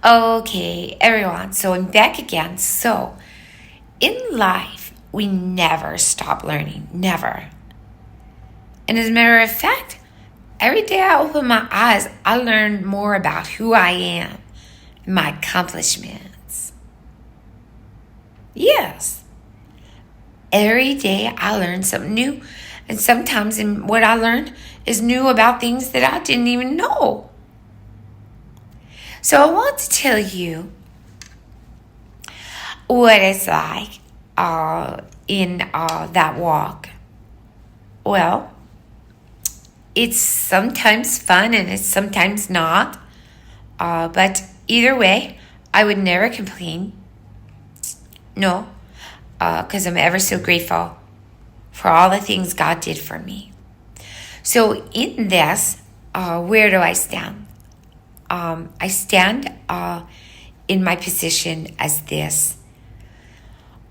Okay, everyone, so I'm back again. So, in life, we never stop learning. Never. And as a matter of fact, every day I open my eyes, I learn more about who I am and my accomplishments. Yes, every day I learn something new. And sometimes in what I learned is new about things that I didn't even know. So I want to tell you what it's like in that walk. Well, it's sometimes fun and it's sometimes not. But either way, I would never complain. No, because I'm ever so grateful for all the things God did for me. So in this, where do I stand? I stand in my position as this.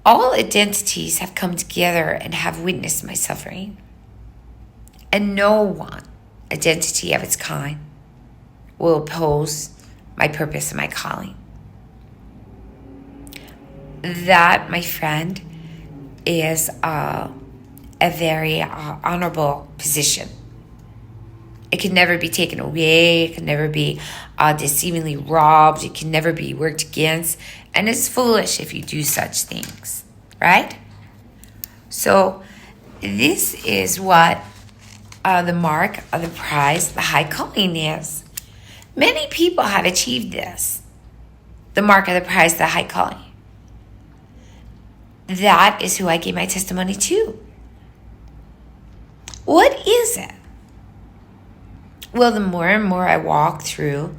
All identities have come together and have witnessed my suffering. And no one identity of its kind will oppose my purpose and my calling. That, my friend, is a very honorable position. It can never be taken away. It can never be deceivingly robbed. It can never be worked against. And it's foolish if you do such things, right? So this is what the mark of the prize, the high calling is. Many people have achieved this. The mark of the prize, the high calling. That is who I gave my testimony to. What is it? Well, the more and more I walk through,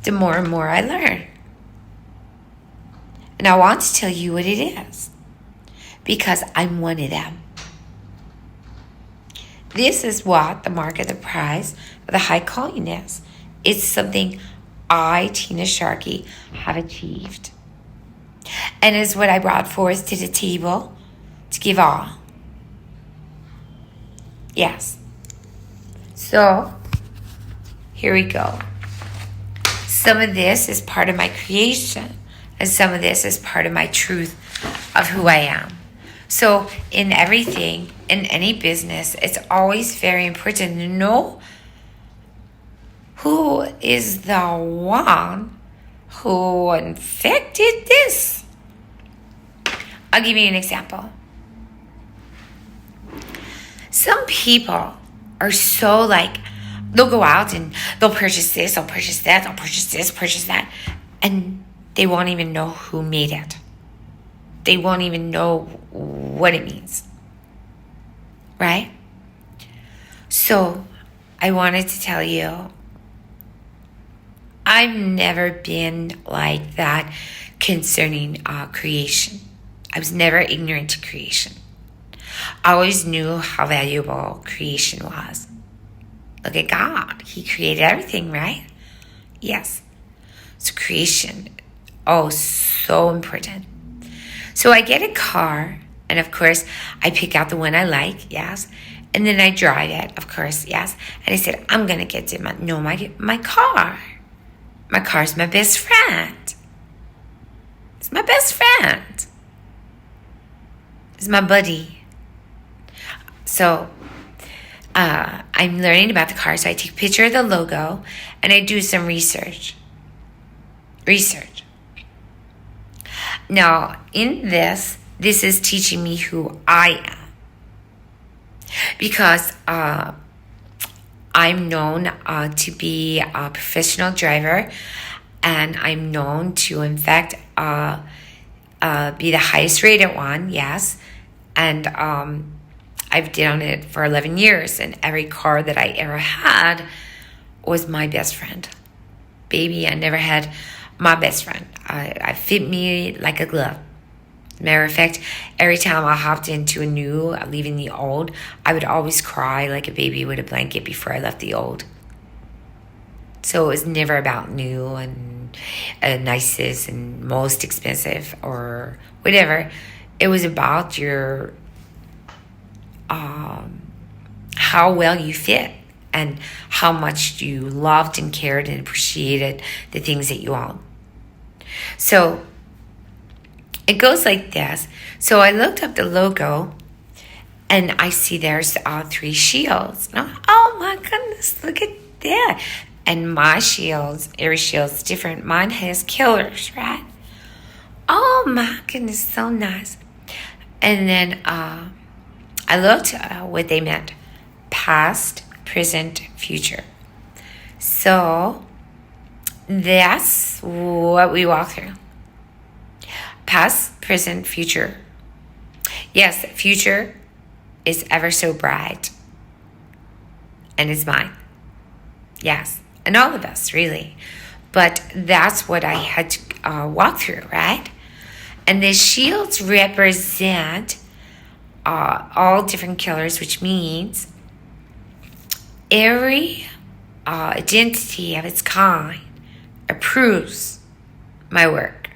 the more and more I learn. And I want to tell you what it is, because I'm one of them. This is what the mark of the prize of the high calling is. It's something I, Tina Sharkey, have achieved. And is what I brought forth to the table to give all. Yes. So, here we go. Some of this is part of my creation, and some of this is part of my truth of who I am. So in everything, in any business, it's always very important to know who is the one who infected this. I'll give you an example. Some people are so they'll go out and they'll purchase this, they'll purchase that, they'll purchase this, purchase that, and they won't even know who made it. They won't even know what it means. Right? So, I wanted to tell you, I've never been like that concerning creation. I was never ignorant to creation. I always knew how valuable creation was. Look at God. He created everything, right? Yes. So creation, so important. So I get a car, and of course, I pick out the one I like, yes. And then I drive it, of course, yes. And I said, I'm going to get to my car. My car's my best friend. It's my best friend. It's my buddy. So I'm learning about the car, so I take a picture of the logo, and I do some research. Now, in this is teaching me who I am. Because I'm known to be a professional driver, and I'm known to, in fact, be the highest rated one, yes. And I've done it for 11 years, and every car that I ever had was my best friend. Baby, I never had my best friend. I fit me like a glove. Matter of fact, every time I hopped into a new, leaving the old, I would always cry like a baby with a blanket before I left the old. So it was never about new and nicest and most expensive or whatever. It was about your how well you fit and how much you loved and cared and appreciated the things that you own. So it goes like this. So I looked up the logo and I see there's 3 shields. And I'm like, oh my goodness, look at that. And my shields, every shield's different. Mine has killers, right? Oh my goodness, so nice. And then I looked what they meant. Past, present, future. So that's what we walk through. Past, present, future. Yes, future is ever so bright. And it's mine. Yes. And all of us, really. But that's what I had to walk through, right? And the shields represent all different killers, which means every identity of its kind approves my work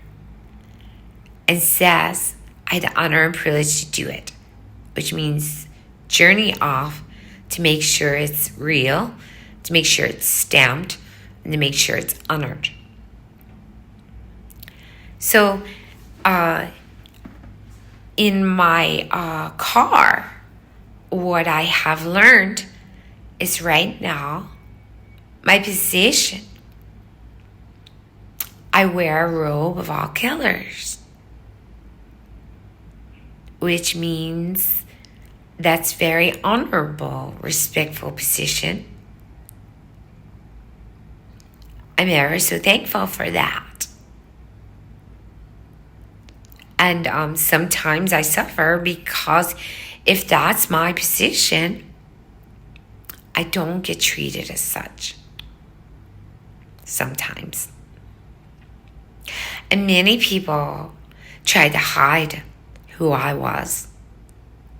and says I had the honor and privilege to do it, which means journey off to make sure it's real, to make sure it's stamped, and to make sure it's honored. So in my car, what I have learned is right now, my position. I wear a robe of all colors, which means that's very honorable, respectful position. I'm ever so thankful for that. And sometimes I suffer because if that's my position, I don't get treated as such. Sometimes. And many people try to hide who I was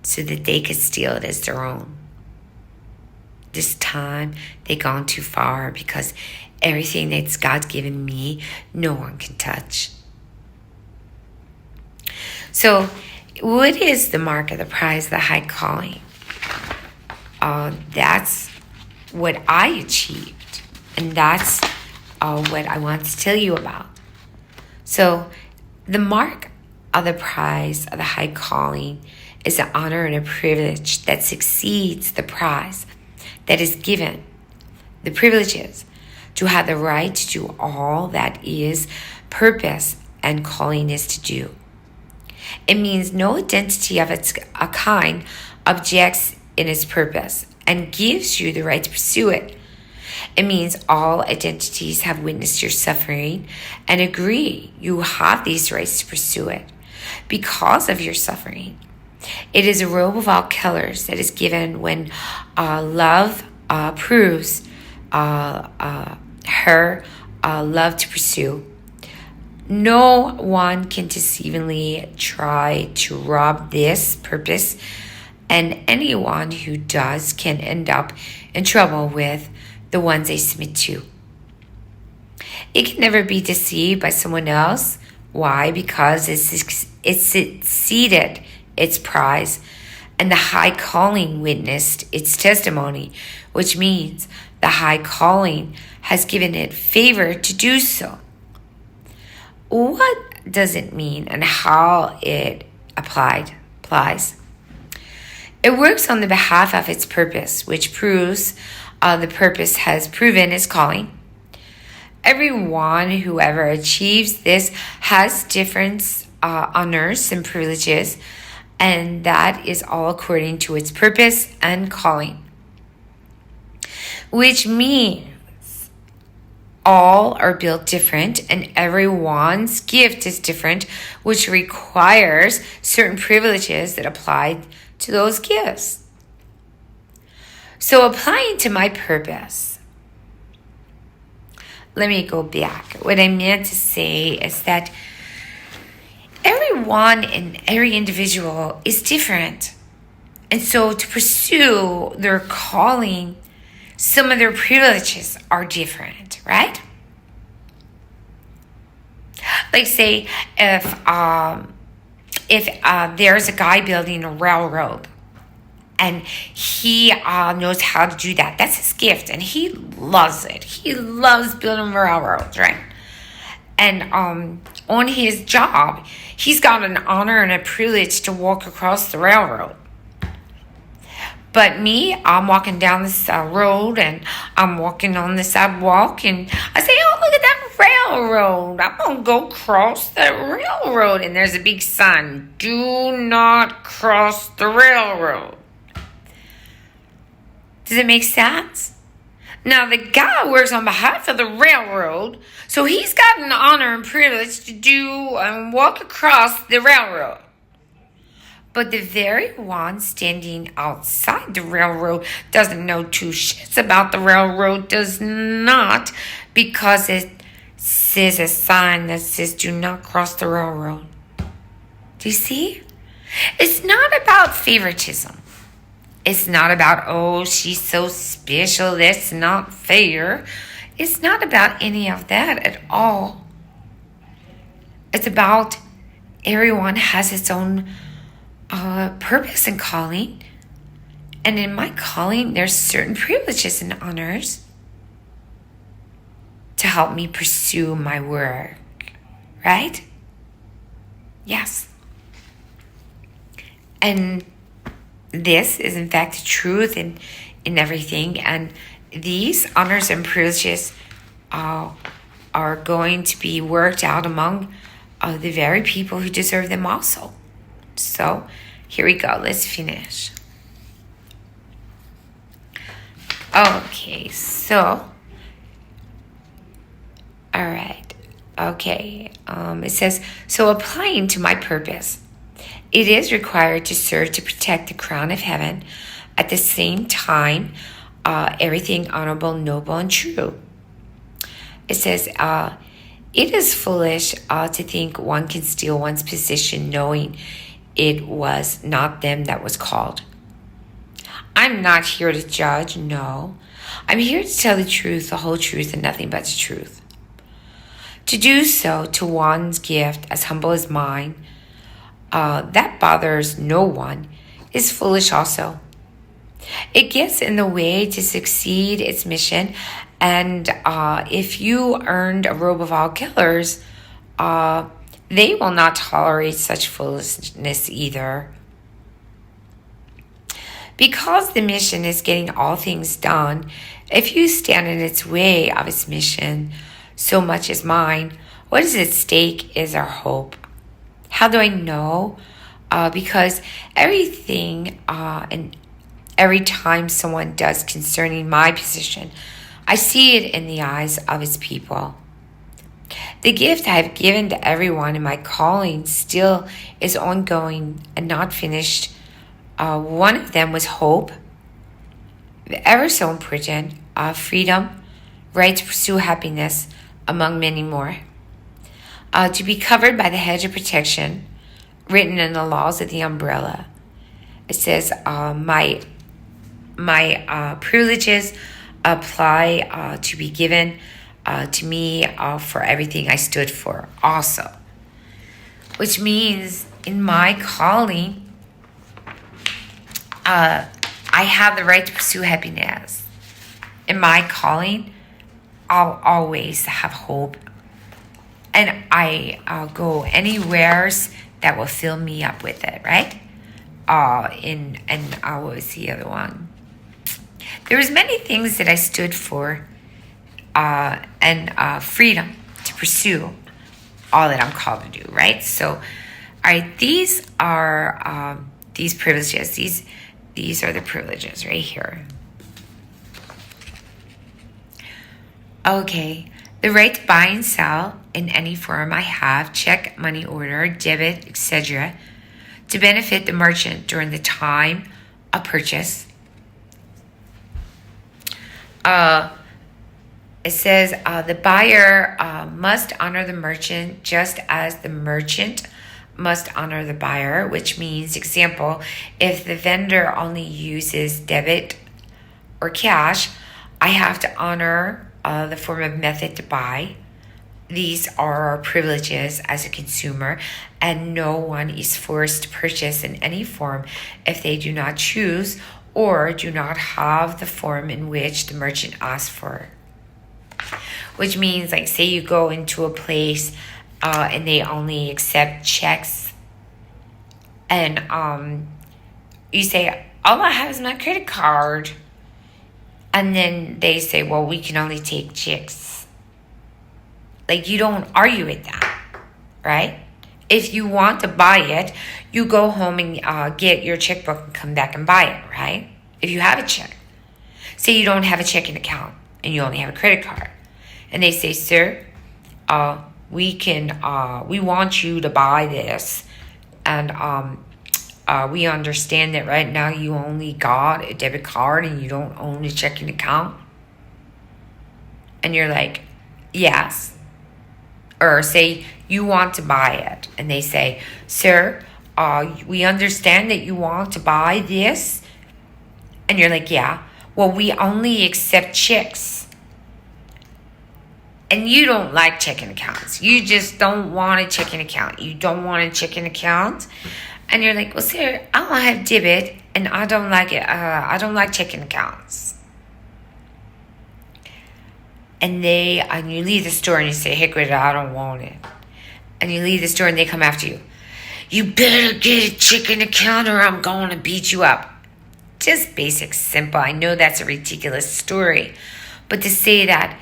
so that they could steal it as their own. This time, they've gone too far because everything that's God's given me, no one can touch. So, what is the mark of the prize, the high calling? That's what I achieved. And that's what I want to tell you about. So, the mark of the prize of the high calling is an honor and a privilege that succeeds the prize that is given. The privilege is to have the right to do all that is purpose and calling is to do. It means no identity of its a kind objects in its purpose and gives you the right to pursue it. It means all identities have witnessed your suffering and agree you have these rights to pursue it because of your suffering. It is a robe of all colors that is given when love proves her love to pursue. No one can deceivingly try to rob this purpose, and anyone who does can end up in trouble with the ones they submit to. It can never be deceived by someone else. Why? Because it succeeded its prize, and the high calling witnessed its testimony, which means the high calling has given it favor to do so. What does it mean and how it applies? It works on the behalf of its purpose, which proves the purpose has proven its calling. Everyone who ever achieves this has different honors and privileges, and that is all according to its purpose and calling. Which means all are built different and everyone's gift is different, which requires certain privileges that apply to those gifts. So applying to my purpose, let me go back. What I meant to say is that everyone and every individual is different. And so to pursue their calling, some of their privileges are different, right? Like say if there's a guy building a railroad and he knows how to do that's his gift and he loves it. He loves building railroads, right? And on his job, he's got an honor and a privilege to walk across the railroad. But me, I'm walking down this road, and I'm walking on the sidewalk, and I say, oh, look at that railroad. I'm going to go cross the railroad. And there's a big sign, do not cross the railroad. Does it make sense? Now, the guy works on behalf of the railroad, so he's got an honor and privilege to do and walk across the railroad. But the very one standing outside the railroad doesn't know two shits about the railroad, does not, because it says a sign that says, do not cross the railroad. Do you see? It's not about favoritism. It's not about, oh, she's so special, that's not fair. It's not about any of that at all. It's about everyone has its own purpose and calling. And in my calling, there's certain privileges and honors to help me pursue my work. Right? Yes. And this is in fact the truth in everything. And these honors and privileges are going to be worked out among the very people who deserve them also. So here we go. Let's finish. Okay, so all right. Okay. It says, so applying to my purpose, it is required to serve to protect the crown of heaven, at the same time, everything honorable, noble, and true. It says, it is foolish to think one can steal one's position knowing it was not them that was called. I'm not here to judge, no. I'm here to tell the truth, the whole truth, and nothing but the truth. To do so to one's gift as humble as mine, that bothers no one, is foolish also. It gets in the way to succeed its mission, and if you earned a robe of all colors, they will not tolerate such foolishness either. Because the mission is getting all things done, if you stand in its way of its mission, so much as mine, what is at stake is our hope. How do I know? Because everything and every time someone does concerning my position, I see it in the eyes of its people. The gift I have given to everyone in my calling still is ongoing and not finished. One of them was hope, ever so important, freedom, right to pursue happiness, among many more. To be covered by the hedge of protection written in the laws of the umbrella. It says, my privileges apply to be given to me for everything I stood for also. Which means in my calling, I have the right to pursue happiness. In my calling, I'll always have hope. And I'll go anywhere that will fill me up with it, right? And what was the other one? There was many things that I stood for, and freedom to pursue all that I'm called to do, right? So, all right, these are these privileges. These are the privileges right here. Okay, the right to buy and sell in any form I have, check, money order, debit, etc., to benefit the merchant during the time of purchase. It says the buyer must honor the merchant just as the merchant must honor the buyer, which means, example, if the vendor only uses debit or cash, I have to honor the form of method to buy. These are our privileges as a consumer, and no one is forced to purchase in any form if they do not choose or do not have the form in which the merchant asked for. which means like say you go into a place and they only accept checks, and you say, all I have is my credit card, and then they say, well, we can only take checks. Like, you don't argue with that, right? If you want to buy it, you go home and get your checkbook and come back and buy it, right? If you have a check. Say you don't have a checking account and you only have a credit card. And they say, sir, we want you to buy this. And we understand that right now you only got a debit card and you don't own a checking account. And you're like, yes. Or say you want to buy it. And they say, sir, we understand that you want to buy this. And you're like, yeah. Well, we only accept checks. And you don't like checking accounts. You just don't want a checking account. You don't want a checking account. And you're like, well, sir, I don't have debit, and I don't like it. I don't like checking accounts. And you leave the store and you say, heck with it, I don't want it. And you leave the store and they come after you. You better get a checking account or I'm going to beat you up. Just basic, simple. I know that's a ridiculous story. But to say that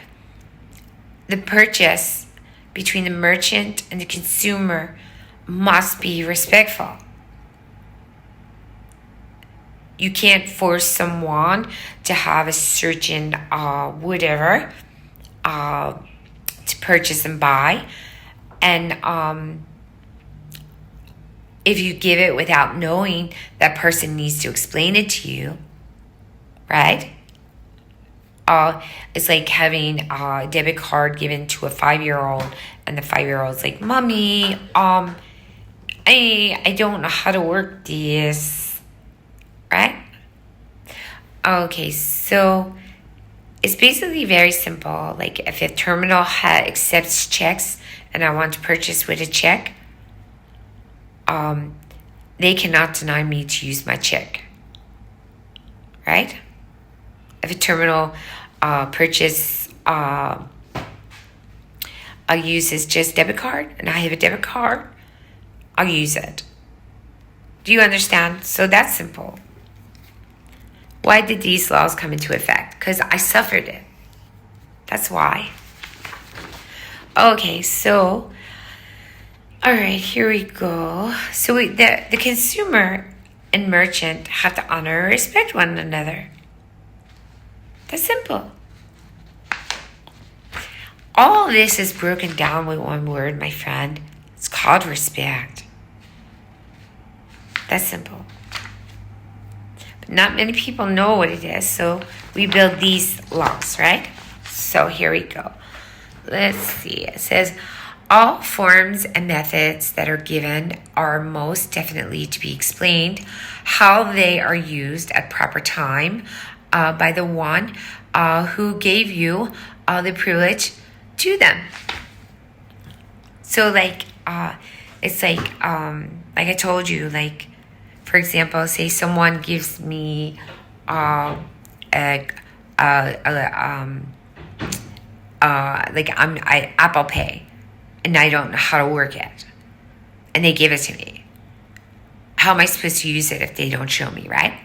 the purchase between the merchant and the consumer must be respectful. You can't force someone to have a certain whatever to purchase and buy. And if you give it without knowing, that person needs to explain it to you, right? It's like having a debit card given to a 5-year-old, and the 5-year-old's like, Mommy, I don't know how to work this, right? Okay, so it's basically very simple. Like if a terminal accepts checks and I want to purchase with a check, they cannot deny me to use my check, right? If a terminal uses just debit card and I have a debit card, I'll use it. Do you understand? So that's simple. Why did these laws come into effect? Because I suffered it. That's why. Okay, so, all right, here we go. So the consumer and merchant have to honor and respect one another. That's simple. All this is broken down with one word, my friend. It's called respect. That's simple. But not many people know what it is, so we build these laws, right? So here we go. Let's see. It says, all forms and methods that are given are most definitely to be explained how they are used at proper time by the one who gave you the privilege to them. So it's like I told you, like, for example, say someone gives me Apple Pay, and I don't know how to work it, and they give it to me. How am I supposed to use it if they don't show me, right?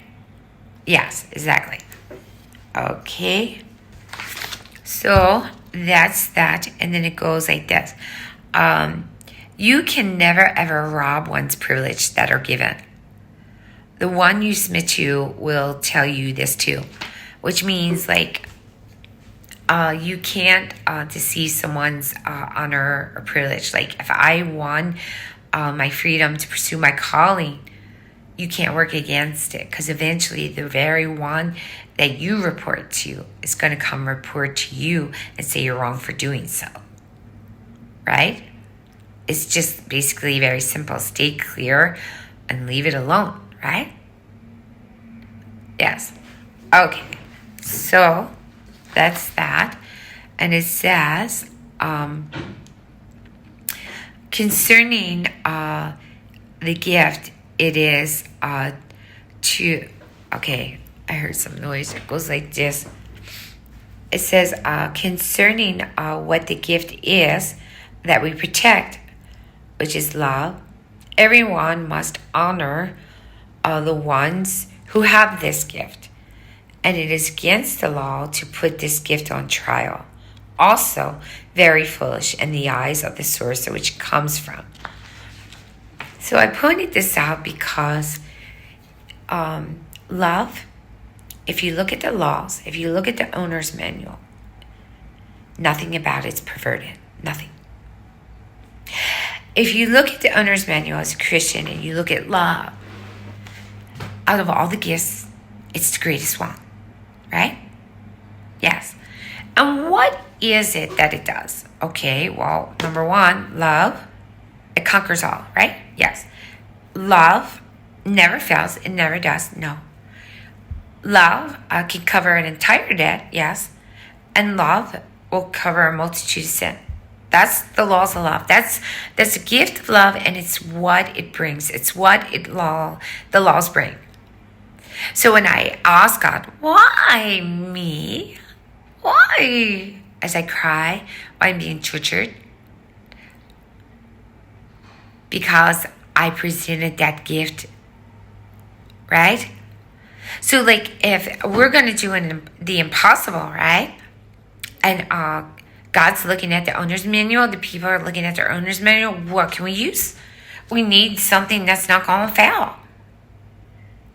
Yes, exactly. Okay. So that's that, and then it goes like this. You can never ever rob one's privilege that are given. The one you submit to will tell you this too, which means you can't deceive someone's honor or privilege. Like if I won my freedom to pursue my calling, you can't work against it, because eventually the very one that you report to is going to come report to you and say you're wrong for doing so. Right? It's just basically very simple. Stay clear and leave it alone, right? Yes. Okay. So that's that. And it says, concerning the gift, it is okay, I heard some noise. It goes like this. It says concerning what the gift is that we protect, which is love. Everyone must honor the ones who have this gift, and it is against the law to put this gift on trial. Also, very foolish in the eyes of the source which it comes from. So I pointed this out because love, if you look at the laws, if you look at the owner's manual, nothing about it's perverted. Nothing. If you look at the owner's manual as a Christian and you look at love, out of all the gifts, it's the greatest one, right? Yes. And what is it that it does? Okay, well, number one, love, it conquers all, right? Yes. Love never fails. It never does. No. Love can cover an entire debt, yes. And love will cover a multitude of sin. That's the laws of love. That's a gift of love, and it's what it brings. It's what the laws bring. So when I ask God, why me? Why? As I cry, why I'm being tortured? Because I presented that gift, right? So like if we're going to do the impossible, right? And God's looking at the owner's manual, the people are looking at their owner's manual, what can we use? We need something that's not going to fail.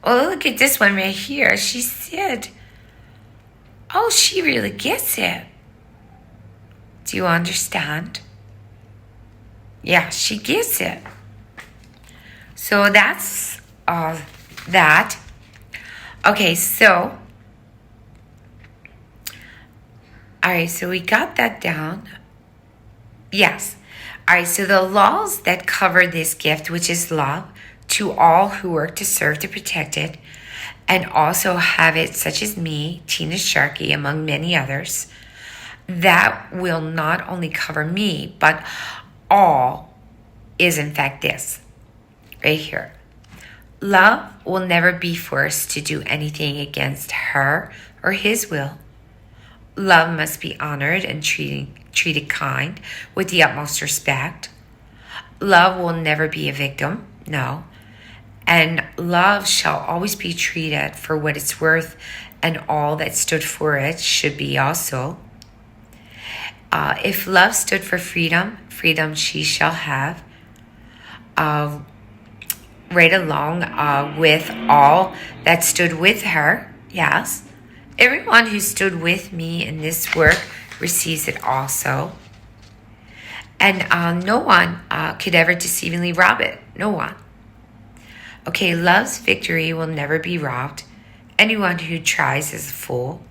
Well, look at this one right here. She said, oh, she really gets it. Do you understand? Yeah, she gets it. So that's that. Okay, so, all right, so we got that down. Yes. All right, so the laws that cover this gift, which is love, to all who work to serve to protect it, and also have it, such as me, Tina Sharkey, among many others, that will not only cover me, but all, is in fact this, right here. Love will never be forced to do anything against her or his will. Love must be honored and treated kind with the utmost respect. Love will never be a victim, no. And love shall always be treated for what it's worth, and all that stood for it should be also. If love stood for freedom, freedom she shall have. Right along with all that stood with her, yes. Everyone who stood with me in this work receives it also. And no one could ever deceivingly rob it. No one. Okay, love's victory will never be robbed. Anyone who tries is a fool.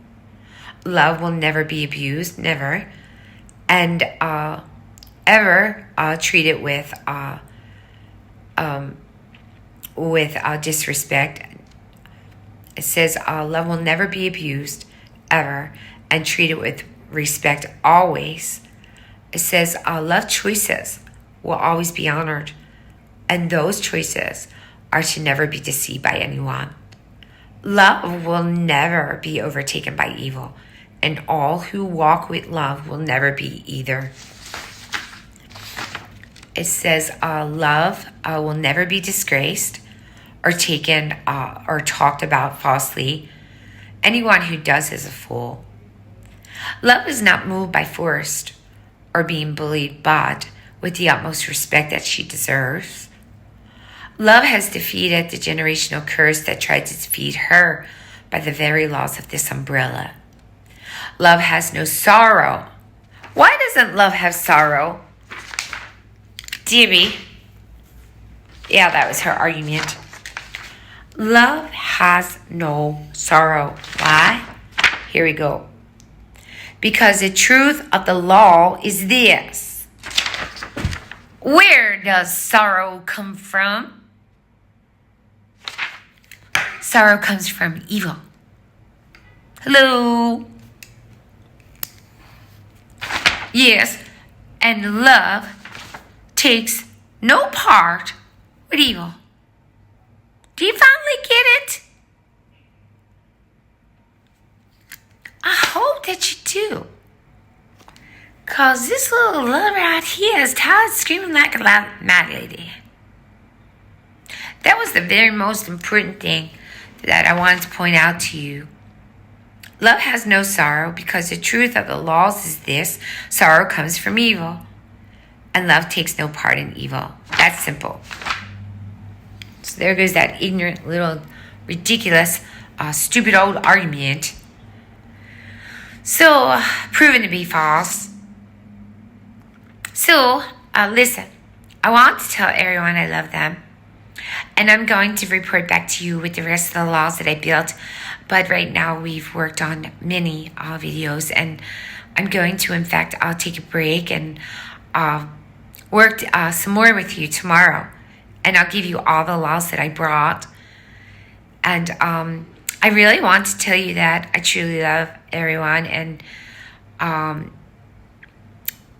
Love will never be abused, never. And ever treat it with disrespect. It says love will never be abused, ever, and treat it with respect always. It says love choices will always be honored, and those choices are to never be deceived by anyone. Love will never be overtaken by evil, and all who walk with love will never be either. It says love will never be disgraced or taken or talked about falsely. Anyone who does is a fool. Love is not moved by force or being bullied, but with the utmost respect that she deserves. Love has defeated the generational curse that tried to defeat her by the very laws of this umbrella. Love has no sorrow. Why doesn't love have sorrow? Debbie. Yeah, that was her argument. Love has no sorrow. Why? Here we go. Because the truth of the law is this. Where does sorrow come from? Sorrow comes from evil. Hello? Yes, and love takes no part with evil. Do you finally get it? I hope that you do. Because this little lover out here is tired of screaming like a loud mad lady. That was the very most important thing that I wanted to point out to you. Love has no sorrow because the truth of the laws is this: sorrow comes from evil, and love takes no part in evil. That's simple. So there goes that ignorant little ridiculous stupid old argument. So proven to be false. So listen, I want to tell everyone I love them, and I'm going to report back to you with the rest of the laws that I built. But right now we've worked on many videos, and I'm going to, in fact, I'll take a break and work some more with you tomorrow. And I'll give you all the laws that I brought. And I really want to tell you that I truly love everyone. And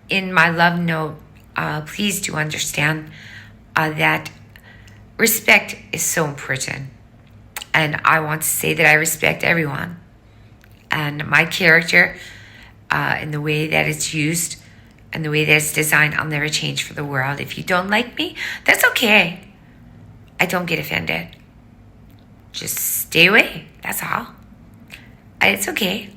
in my love note, please do understand that respect is so important. And I want to say that I respect everyone. And my character, and the way that it's used, and the way that it's designed, I'll never change for the world. If you don't like me, that's okay. I don't get offended. Just stay away. That's all. It's okay.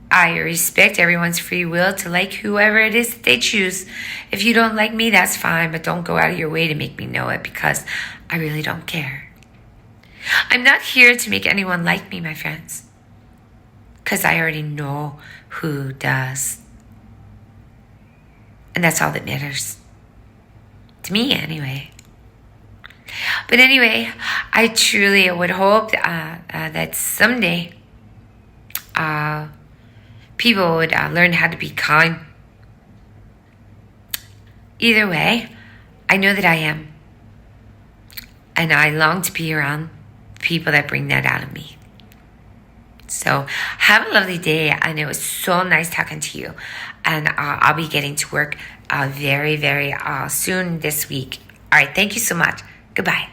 I respect everyone's free will to like whoever it is that they choose. If you don't like me, that's fine. But don't go out of your way to make me know it, because I really don't care. I'm not here to make anyone like me, my friends, because I already know who does. And that's all that matters. To me, anyway. But anyway, I truly would hope that someday people would learn how to be kind. Either way, I know that I am. And I long to be around people that bring that out of me. So have a lovely day, and it was so nice talking to you. And I'll be getting to work very, very soon this week. All right, thank you so much. Goodbye.